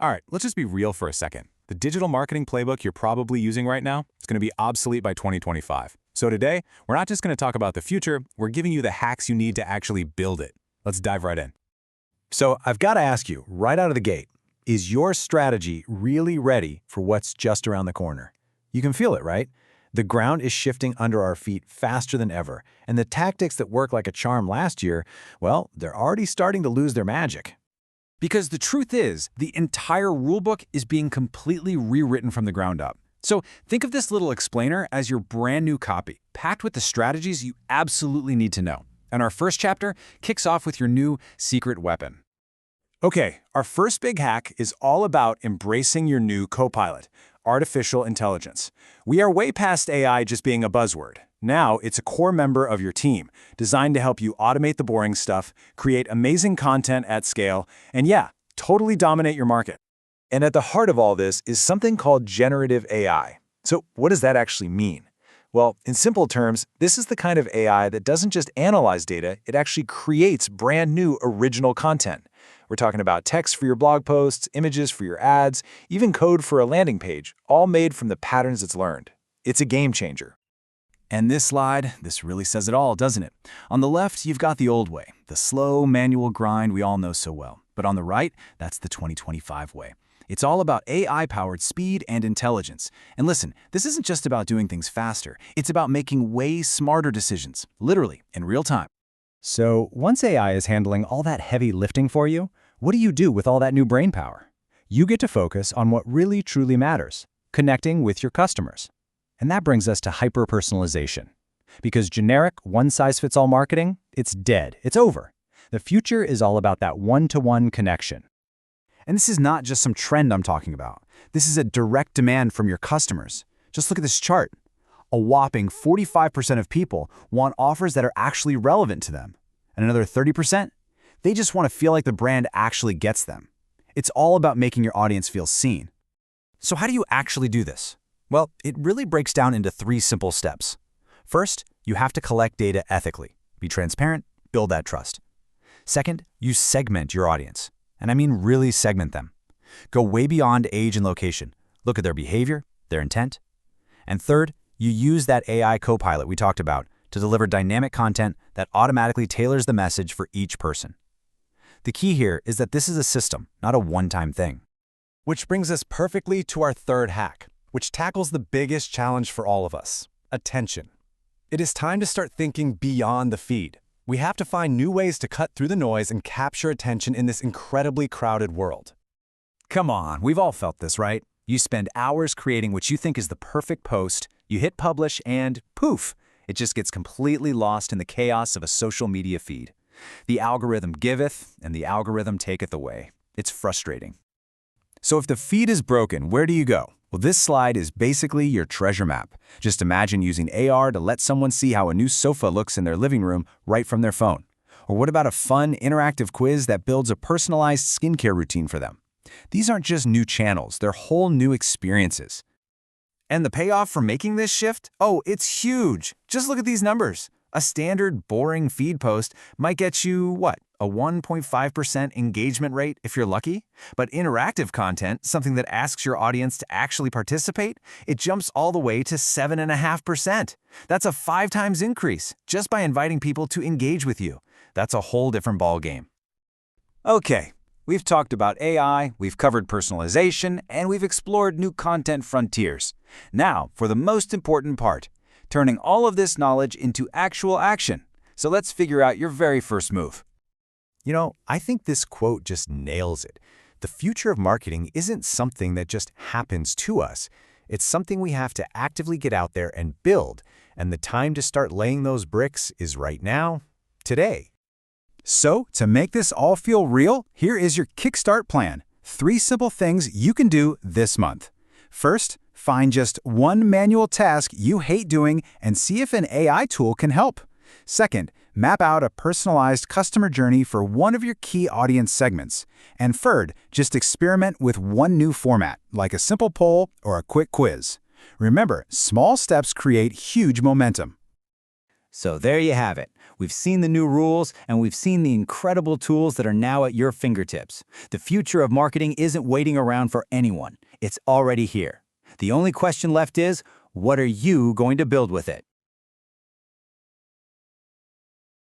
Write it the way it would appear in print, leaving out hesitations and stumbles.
All right, let's just be real for a second. The digital marketing playbook you're probably using right now is going to be obsolete by 2025. So today, we're not just going to talk about the future, we're giving you the hacks you need to actually build it. Let's dive right in. So I've got to ask you, right out of the gate, is your strategy really ready for what's just around the corner? You can feel it, right? The ground is shifting under our feet faster than ever, and the tactics that worked like a charm last year, well, they're already starting to lose their magic. Because the truth is, the entire rulebook is being completely rewritten from the ground up. So think of this little explainer as your brand new copy, packed with the strategies you absolutely need to know. And our first chapter kicks off with your new secret weapon. Okay, our first big hack is all about embracing your new co-pilot, artificial intelligence. We are way past AI just being a buzzword. Now it's a core member of your team, designed to help you automate the boring stuff, create amazing content at scale, and yeah, totally dominate your market. And at the heart of all this is something called generative AI. So what does that actually mean? Well, in simple terms, this is the kind of AI that doesn't just analyze data, it actually creates brand new original content. We're talking about text for your blog posts, images for your ads, even code for a landing page, all made from the patterns it's learned. It's a game changer. And this slide, this really says it all, doesn't it? On the left, you've got the old way, the slow, manual grind we all know so well. But on the right, that's the 2025 way. It's all about AI-powered speed and intelligence. And listen, this isn't just about doing things faster. It's about making way smarter decisions, literally, in real time. So once AI is handling all that heavy lifting for you, what do you do with all that new brain power? You get to focus on what really truly matters, connecting with your customers. And that brings us to hyper-personalization. Because generic, one-size-fits-all marketing, it's dead. It's over. The future is all about that one-to-one connection. And this is not just some trend I'm talking about. This is a direct demand from your customers. Just look at this chart. A whopping 45% of people want offers that are actually relevant to them. And another 30%, they just want to feel like the brand actually gets them. It's all about making your audience feel seen. So how do you actually do this? Well, it really breaks down into 3 simple steps. First, you have to collect data ethically. Be transparent, build that trust. Second, you segment your audience. And I mean really segment them. Go way beyond age and location. Look at their behavior, their intent. And third, you use that AI copilot we talked about to deliver dynamic content that automatically tailors the message for each person. The key here is that this is a system, not a one-time thing. Which brings us perfectly to our third hack, which tackles the biggest challenge for all of us, attention. It is time to start thinking beyond the feed. We have to find new ways to cut through the noise and capture attention in this incredibly crowded world. Come on, we've all felt this, right? You spend hours creating what you think is the perfect post, you hit publish, and poof, it just gets completely lost in the chaos of a social media feed. The algorithm giveth, and the algorithm taketh away. It's frustrating. So if the feed is broken, where do you go? Well, this slide is basically your treasure map. Just imagine using AR to let someone see how a new sofa looks in their living room right from their phone. Or what about a fun, interactive quiz that builds a personalized skincare routine for them? These aren't just new channels, they're whole new experiences. And the payoff for making this shift? Oh, it's huge. Just look at these numbers. A standard, boring feed post might get you, what, a 1.5% engagement rate if you're lucky? But interactive content, something that asks your audience to actually participate, it jumps all the way to 7.5%. That's a 5 times increase just by inviting people to engage with you. That's a whole different ballgame. Okay, we've talked about AI, we've covered personalization, and we've explored new content frontiers. Now, for the most important part, turning all of this knowledge into actual action. So let's figure out your very first move. You know, I think this quote just nails it. The future of marketing isn't something that just happens to us. It's something we have to actively get out there and build. And the time to start laying those bricks is right now, today. So, to make this all feel real, here is your Kickstart plan. 3 simple things you can do this month. First, find just one manual task you hate doing and see if an AI tool can help. Second, map out a personalized customer journey for one of your key audience segments. And third, just experiment with one new format, like a simple poll or a quick quiz. Remember, small steps create huge momentum. So there you have it. We've seen the new rules, and we've seen the incredible tools that are now at your fingertips. The future of marketing isn't waiting around for anyone. It's already here. The only question left is, what are you going to build with it?